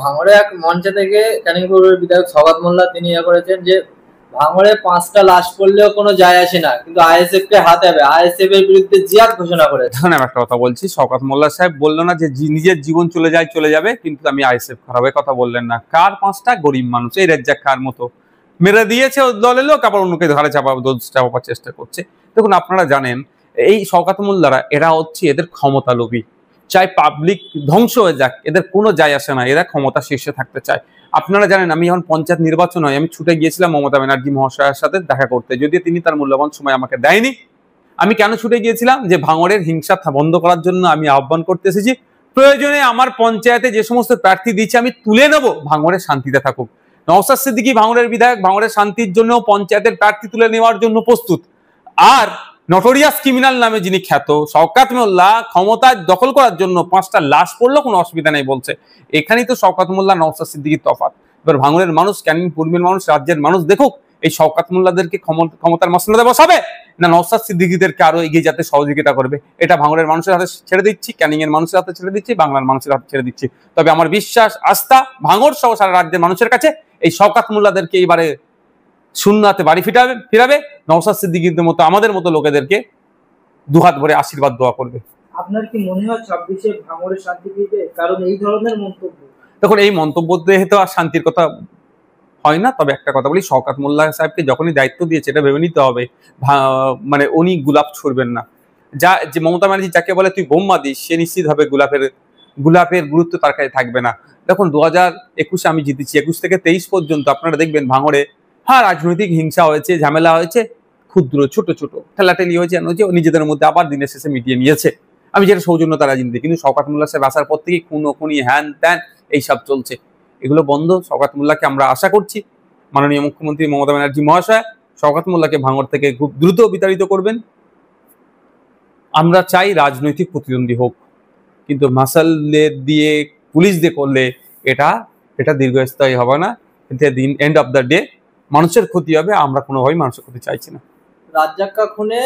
ভাঙড়ে এক মঞ্চে থেকে ক্যানিং পৌরসভার বিধায়ক সওগাত মোল্লা তিনি করেছেন যে ভাঙড়ে 5টা লাশ পড়লেও কোনো যায় আসে না, কিন্তু আইএসএফ কে হাতাবে, আইএসএফ এর বিরুদ্ধে জিহাদ ঘোষণা করেছে। এখন আমি একটা কথা বলছি, শওকত মোল্লা সাহেব বললো না যে নিজের জীবন চলে যায় চলে যাবে, কিন্তু আমি আইএসএফ খারাপের কথা বললেন না। কার 5টা গরিব মানুষ এই রেজ্জাক খার মতো মেরে দিয়েছে দলের লোক, আবার অন্যকে ঘাড়ে চাপাবার চেষ্টা করছে। দেখুন আপনারা জানেন এই শওকত মোল্লারা এরা হচ্ছে এদের ক্ষমতা লোভী, চাই পাবলিক ধ্বংস হয়ে যাক এদের কোনো যায় আসে না, এরা ক্ষমতা শীর্ষে থাকতে চায়। আপনারা জানেন আমি যখন পঞ্চায়েত নির্বাচন হয় আমি ছুটে গিয়েছিলাম মমতা ব্যানার্জি মহাশয়ের সাথে দেখা করতে, যদিও তিনি তার মূল্যবান সময় আমাকে দেয়নি। আমি কেন ছুটে গিয়েছিলাম? যে ভাঙড়ের হিংসা বন্ধ করার জন্য আমি আহ্বান করতে এসেছি। প্রয়োজনে আমার পঞ্চায়েতে যে সমস্ত প্রার্থী দিচ্ছে আমি তুলে নেব, ভাঙড়ে শান্তিতে থাকুক। নওশাদ সিদ্দিকী ভাঙড়ের বিধায়ক, ভাঙড়ের শান্তির জন্য পঞ্চায়েতের প্রার্থী তুলে নেওয়ার জন্য প্রস্তুত। আর নটোরিয়াস ক্রিমিনাল নামে যিনি খ্যাত শওকত মোল্লা ক্ষমতা দখল করার জন্য 5টা লাশ পড়লো কোনো অসুবিধা নেই বলছে। এখানেই তো শওকত মোল্লা নওশাদ সিদ্দিকীর তফাৎ। এবার ভাঙড়ের মানুষ, ক্যানিং পূর্বের মানুষ, রাজ্যের মানুষ দেখুক এই শওকত মোল্লাদেরকে ক্ষমতার মসনদে বসাবে না নওশাদ সিদ্দিকীদেরকে আরো এগিয়ে যেতে সহযোগিতা করবে। এটা ভাঙড়ের মানুষের হাতে ছেড়ে দিচ্ছি, ক্যানিং এর মানুষের হাতে ছেড়ে দিচ্ছি, বাংলার মানুষের হাতে ছেড়ে দিচ্ছি। তবে আমার বিশ্বাস আস্থা ভাঙড় সহ সারা রাজ্যের মানুষের কাছে এই শওকত মোল্লাদেরকে এইবারে শূন্য হাতে বাড়ি ফিরাবে। নওশাদ সিদ্দিকীদের মতো আমাদের মতো লোকেদেরকে দুহাত ভরে আশীর্বাদ দোয়া করবে। আপনার কি মনে হয় 26-এ ভাঙড়ে শান্তি ফিরবে? কারণ এই ধরনের মন্তব্য, দেখুন এই মন্তব্য দিয়ে তো আর শান্তির কথা হয় না। তবে একটা কথা বলি, শওকত মোল্লা সাহেবকে যখনই দায়িত্ব দিয়েছে এটা ভেবে নিতে হবে মানে উনি গোলাপ ছুড়বেন না। যে মমতা ব্যানার্জি যাকে বলে তুই বোম্মা দিস, সে নিশ্চিত হবে গোলাপের গুরুত্ব তার কাছে থাকবে না। দেখুন 2021-এ আমি জিতেছি, 21 থেকে 23 পর্যন্ত আপনারা দেখবেন ভাঙড়ে রাজনৈতিক হিংসা হয়েছে, ঝামেলা হয়েছে, ক্ষুদ্র ছোট ছোট ঠেলাঠেলি হয়েছে, নিজেদের মধ্যে আবার দিনের শেষে মিটিয়ে নিয়েছে। আমি যেটা সৌজন্যতা রাজনীতি, কিন্তু শওকত মোল্লা সাহেব আসার পর থেকে খুনি হ্যান ত্যান এইসব চলছে, এগুলো বন্ধ। শওকত মোল্লাকে আমরা আশা করছি মাননীয় মুখ্যমন্ত্রী মমতা ব্যানার্জি মহাশয় শওকত মোল্লাকে ভাঙড় থেকে খুব দ্রুত বিতাড়িত করবেন। আমরা চাই রাজনৈতিক প্রতিদ্বন্দ্বী হোক, কিন্তু মাসালের দিয়ে পুলিশ দিয়ে করলে এটা দীর্ঘস্থায়ী হবে না। কিন্তু এন্ড অফ দ্য ডে মানুষের ক্ষতি হবে, আমরা কোনোভাবেই মানুষের ক্ষতি চাইছি না। রাজ্জাক খা খুনে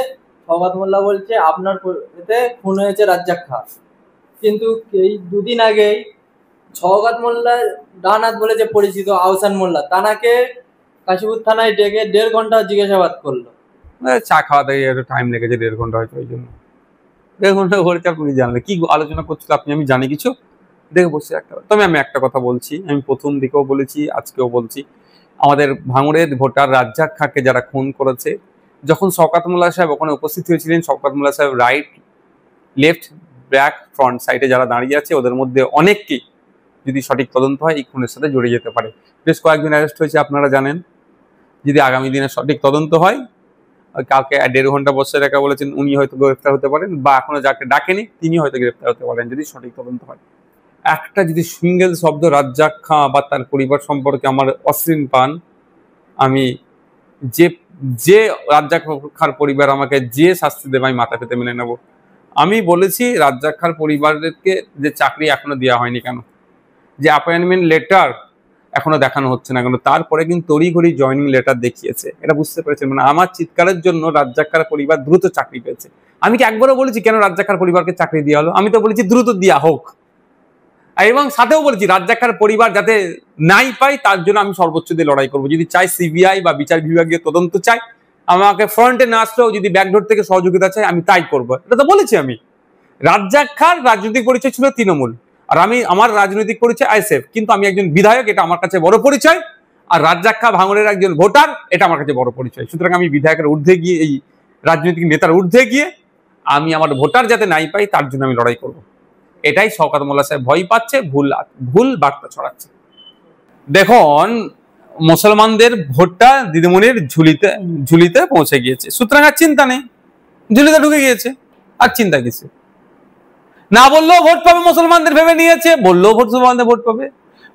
শওকত মোল্লা বলছে আপনার এতে খুন হয়েছে রাজ্জাক খা, কিন্তু এই দুদিন আগে শওকত মোল্লা ডান হাত বলে যে পরিচিত আহসান মোল্লা তানাকে কাশীপুর থানায় ডেকে 1.5 ঘন্টা জিজ্ঞাসাবাদ করলো। চা খাওয়াতে একটু টাইম লেগেছে, 1.5 ঘন্টা হয়তো, ওই জন্য 1.5 ঘন্টা ঘুরতে আপনি জানলে কি আলোচনা করছিল আপনি, আমি জানি কিছু দেখে বসে একটা। তবে আমি একটা কথা বলছি, আমি প্রথম দিকেও বলেছি আজকেও বলছি, আমাদের ভাঙড়ের ভোটার রাজ্জাক খাকে যারা খুন করেছে, যখন শওকত মোল্লা সাহেব ওখানে উপস্থিত হয়েছিলেন, শওকত মোল্লা সাহেব রাইট লেফট ব্যাক ফ্রন্ট সাইডে যারা দাঁড়িয়ে আছে ওদের মধ্যে অনেককেই যদি সঠিক তদন্ত হয় এই খুনের সাথে জড়িয়ে যেতে পারে। বেশ কয়েকজন অ্যারেস্ট হয়েছে আপনারা জানেন। যদি আগামী দিনে সঠিক তদন্ত হয়, কাউকে 1.5 ঘন্টা বসে রাখা বলেছেন, উনি হয়তো গ্রেফতার হতে পারেন, বা এখনো যাকে ডাকেনি তিনি হয়তো গ্রেফতার হতে পারেন যদি সঠিক তদন্ত হয়। একটা যদি সিঙ্গেল শব্দ রাজ্জাক খাঁ বা তার পরিবার সম্পর্কে আমার অশ্লীল পান, আমি যে রাজ্জাক খাঁর পরিবার আমাকে যে শাস্তি দেবে আমি মাথা পেতে মেনে নেব। আমি বলেছি রাজ্জাক খাঁর পরিবারকে যে চাকরি এখনো দেওয়া হয়নি কেন, যে অ্যাপয়েন্টমেন্ট লেটার এখনো দেখানো হচ্ছে না কেন, তারপরে কিন্তু তড়িঘড়ি জয়নিং লেটার দেখিয়েছে। এটা বুঝতে পেরেছেন? মানে আমার চিৎকারের জন্য রাজ্জাক খাঁর পরিবার দ্রুত চাকরি পেয়েছে। আমি কি একবারও বলেছি কেন রাজ্জাক খাঁর পরিবারকে চাকরি দেওয়া হলো? আমি তো বলেছি দ্রুত দেওয়া হোক, এবং সাথেও বলেছি রাজ্জাক খাঁর পরিবার যাতে নাই পাই তার জন্য আমি সর্বোচ্চ দিয়ে লড়াই করবো। যদি চাই সিবিআই বা বিচার বিভাগীয় তদন্ত চাই, আমাকে ফ্রন্টে না আসলেও যদি ব্যাকডোর থেকে সহযোগিতা চাই আমি তাই করবো। এটা তো বলেছি আমি। রাজ্জাক খাঁর রাজনৈতিক পরিচয় ছিল তৃণমূল, আর আমার রাজনৈতিক পরিচয় আইএসএফ, কিন্তু আমি একজন বিধায়ক, এটা আমার কাছে বড় পরিচয়। আর রাজ্জাক খাঁ ভাঙড়ের একজন ভোটার, এটা আমার কাছে বড় পরিচয়। সুতরাং আমি বিধায়কের ঊর্ধ্বে গিয়ে, এই রাজনৈতিক নেতার ঊর্ধ্বে গিয়ে আমি আমার ভোটার যাতে নাই পাই তার জন্য আমি লড়াই করব। এটাই শওকত মোল্লা সাহেব ভয় পাচ্ছে, ভুল বার্তা ছড়াচ্ছে। দেখুন মুসলমানদের ভোটটা দিদিমণির ঝুলিতে পৌঁছে গিয়েছে, সুতরাং আর চিন্তা নেই, ঝুলিতে ঢুকে গিয়েছে, আর চিন্তা কিছু না। বললেও ভোট পাবে মুসলমানদের ভেবে নিয়েছে, বললেও মুসলমানদের ভোট পাবে,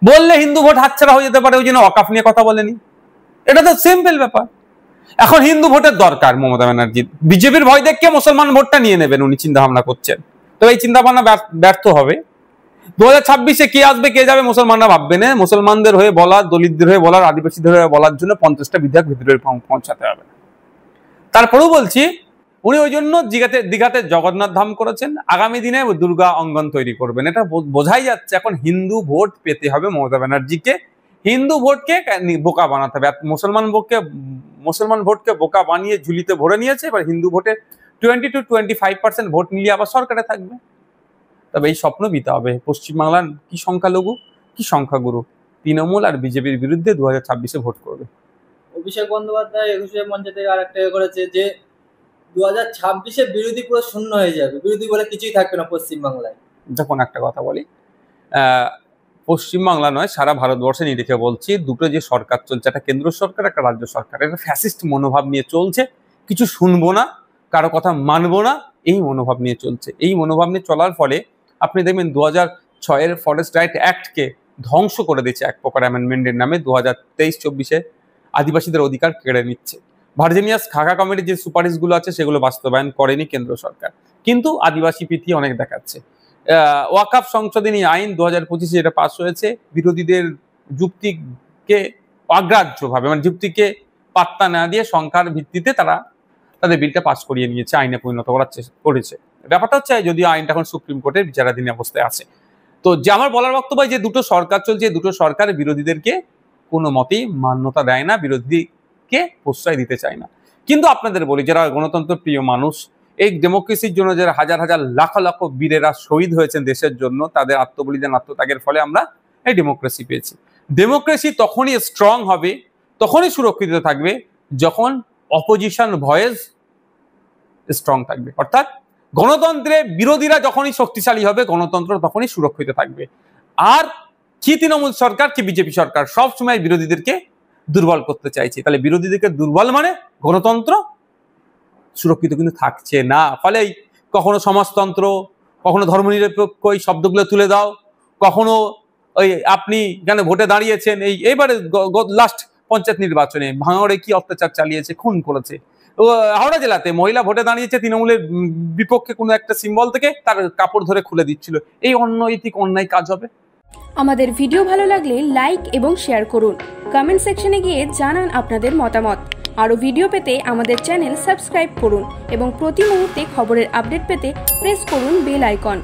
বললে হিন্দু ভোট হাতছাড়া হয়ে যেতে পারে, ওই জন্য ওয়াকফ নিয়ে কথা বলেনি। এটা তো সিম্পল ব্যাপার। এখন হিন্দু ভোটের দরকার মমতা ব্যানার্জি, বিজেপির ভয় দেখে মুসলমান ভোটটা নিয়ে নেবেন উনি চিন্তা ভাবনা করছেন। তবে এই চিন্তা ভাবনা ব্যর্থ হবে। 2026-এ কে আসবে কে যাবে মুসলমানরা ভাববে না। মুসলমানদের হয়ে বলার, দলিতদের হয়ে বলার, আদিবাসীদের হয়ে বলার জন্য 50টা বিধায়ক ভিতরে পৌঁছাতে হবে। তারপরেও বলছি উনি ওই জন্য দীঘাতে জগন্নাথ ধাম করেছেন, আগামী দিনে দুর্গা অঙ্গন তৈরি করবেন। এটা বোঝাই যাচ্ছে এখন হিন্দু ভোট পেতে হবে মমতা ব্যানার্জিকে, হিন্দু ভোটকে বোকা বানাতে হবে। মুসলমান ভোটকে বোকা বানিয়ে ঝুলিতে ভরে নিয়েছে, এবার হিন্দু ভোটে 20 to 25% ভোট মিলিয়ে আবার সরকারে থাকবে। তবে এই স্বপ্ন বিতে হবে। পশ্চিমবাংলার কি সংখ্যালঘু কি সংখ্যাগুরু তৃণমূল আর বিজেপির বিরুদ্ধে 2026-এ ভোট করবে। অভিষেক বন্দ্যোপাধ্যায় 21শে মঞ্চ থেকে আরেকটা করেছে যে 2026-এ বিরোধী পুরো শূন্য হয়ে যাবে, বিরোধী বলে কিছুই থাকবে না পশ্চিমবাংলায়। দেখুন একটা কথা বলি, পশ্চিমবাংলা নয় সারা ভারতবর্ষে নিরিখে বলছি, দুটো যে সরকার চলছে, একটা কেন্দ্র সরকার একটা রাজ্য সরকার, একটা ফ্যাসিস্ট মনোভাব নিয়ে চলছে, কিছু শুনবো না, কারো কথা মানবো না, এই মনোভাব নিয়ে চলছে। এই মনোভাব নিয়ে চলার ফলে আপনি দেখবেন 2006-এর ফরেস্ট রাইট অ্যাক্টকে ধ্বংস করে দিচ্ছে এক প্রকার অ্যামেন্ডমেন্টের নামে। 2023-24-এ আদিবাসীদের অধিকার কেড়ে নিচ্ছে। ভার্জিনিয়াস খাকা কমিটির যে সুপারিশগুলো আছে সেগুলো বাস্তবায়ন করেনি কেন্দ্র সরকার, কিন্তু আদিবাসী প্রীতি অনেক দেখাচ্ছে। ওয়াকফ সংশোধনী আইন 2025-এ যেটা পাস হয়েছে, বিরোধীদের যুক্তিকে অগ্রাহ্যভাবে মানে যুক্তিকে পাত্তা না দিয়ে সংখ্যার ভিত্তিতে তারা তাদের বিলটা পাস করিয়ে নিয়েছে, আইনে পরিণত করেছে। ব্যাপারটা হচ্ছে যদিও আইনটা এখন সুপ্রিম কোর্টের বিচারাধীন অবস্থায় আছে। তো যে আমার বলার বক্তব্য, যে দুটো সরকার চলছে, দুটো সরকার বিরোধীদেরকে কোনো মতেই মান্যতা দেয় না, বিরোধীকে প্রশ্রয় দিতে চায় না। কিন্তু আপনাদের বলি, যারা গণতন্ত্র প্রিয় মানুষ, এই ডেমোক্রেসির জন্য যারা হাজার হাজার লাখ লাখ বীরেরা শহীদ হয়েছেন দেশের জন্য, তাদের আত্মবলিদান আত্মত্যাগের ফলে আমরা এই ডেমোক্রেসি পেয়েছি। ডেমোক্রেসি তখনই স্ট্রং হবে, তখনই সুরক্ষিত থাকবে যখন অপোজিশন ভয়েস স্ট্রং থাকবে। অর্থাৎ গণতন্ত্রে বিরোধীরা যখনই শক্তিশালী হবে, গণতন্ত্র তখনই সুরক্ষিত থাকবে। আর কি তৃণমূল সরকার কি বিজেপি সরকার সবসময় বিরোধীদেরকে দুর্বল করতে চাইছে, তাহলে বিরোধীদেরকে দুর্বল মানে গণতন্ত্র সুরক্ষিত কিন্তু থাকছে না। ফলে কখনো সমাজতন্ত্র, কখনো ধর্মনিরপেক্ষ এই শব্দগুলো তুলে দাও, কখনো ওই আপনি কেন ভোটে দাঁড়িয়েছেন, এইবারে লাস্ট পঞ্চায়েত নির্বাচনে ভাঙড়ে কি অত্যাচার চালিয়েছে, খুন করেছে। হাওড়া জেলাতে মহিলা ভোটে দাঁড়িয়েছে তৃণমূলের বিপক্ষে কোনো একটা সিম্বল থেকে, তার কাপড় ধরে খুলে দিচ্ছিল। এই অনৈতিক অন্যায় কাজ হবে। আমাদের ভিডিও ভালো লাগলে লাইক এবং শেয়ার করুন, কমেন্ট সেকশনে গিয়ে জানান আপনাদের মতামত। আরও ভিডিও পেতে আমাদের চ্যানেল সাবস্ক্রাইব করুন এবং প্রতি মুহূর্তে খবরের আপডেট পেতে প্রেস করুন বেল আইকন।